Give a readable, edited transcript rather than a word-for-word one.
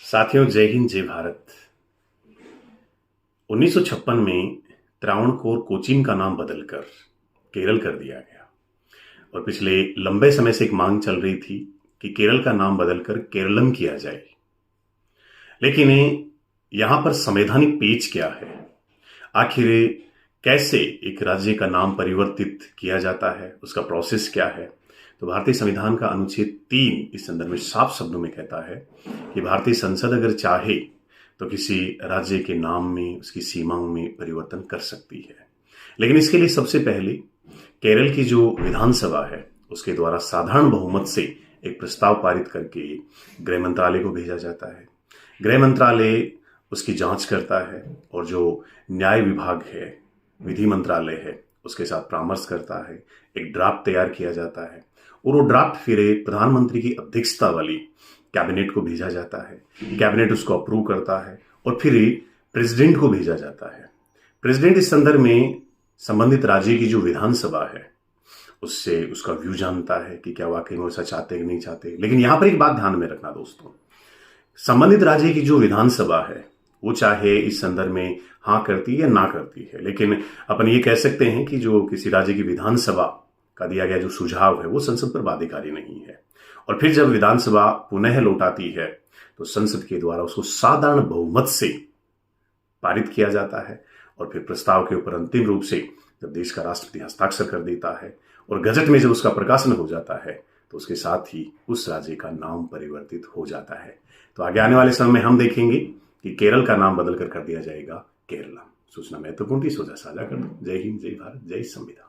साथियों, जय हिंद जय भारत। 1956 में त्रावणकोर कोचीन का नाम बदलकर केरल कर दिया गया और पिछले लंबे समय से एक मांग चल रही थी कि केरल का नाम बदलकर केरलम किया जाए। लेकिन यहां पर संवैधानिक पेच क्या है? आखिर कैसे एक राज्य का नाम परिवर्तित किया जाता है, उसका प्रोसेस क्या है? तो भारतीय संविधान का अनुच्छेद 3 इस संदर्भ में साफ शब्दों में कहता है कि भारतीय संसद अगर चाहे तो किसी राज्य के नाम में, उसकी सीमाओं में परिवर्तन कर सकती है। लेकिन इसके लिए सबसे पहले केरल की जो विधानसभा है उसके द्वारा साधारण बहुमत से एक प्रस्ताव पारित करके गृह मंत्रालय को भेजा जाता है। गृह मंत्रालय उसकी जांच करता है और जो न्याय विभाग है, विधि मंत्रालय है, उसके साथ परामर्श करता है। एक ड्राफ्ट तैयार किया जाता है और वो ड्राफ्ट फिर प्रधानमंत्री की अध्यक्षता वाली कैबिनेट को भेजा जाता है। कैबिनेट उसको अप्रूव करता है और फिर प्रेसिडेंट को भेजा जाता है। प्रेसिडेंट इस संदर्भ में संबंधित राज्य की जो विधानसभा है उससे उसका व्यू जानता है कि क्या वाकई में ऐसा चाहते कि नहीं चाहते। लेकिन यहां पर एक बात ध्यान में रखना दोस्तों, संबंधित राज्य की जो विधानसभा है वो चाहे इस संदर्भ में हाँ करती है या ना करती है, लेकिन अपन ये कह सकते हैं कि जो किसी राज्य की विधानसभा का दिया गया जो सुझाव है वो संसद पर बाध्यकारी नहीं है। और फिर जब विधानसभा पुनः लौटाती है तो संसद के द्वारा उसको साधारण बहुमत से पारित किया जाता है और फिर प्रस्ताव के ऊपर अंतिम रूप से जब देश का राष्ट्रपति हस्ताक्षर कर देता है और गजट में जब उसका प्रकाशन हो जाता है तो उसके साथ ही उस राज्य का नाम परिवर्तित हो जाता है। तो आगे आने वाले समय में हम देखेंगे कि केरल का नाम बदलकर कर दिया जाएगा केरला। सूचना महत्वपूर्ण थी, सोचा साझा कर दो। जय हिंद जय भारत जय संविधान।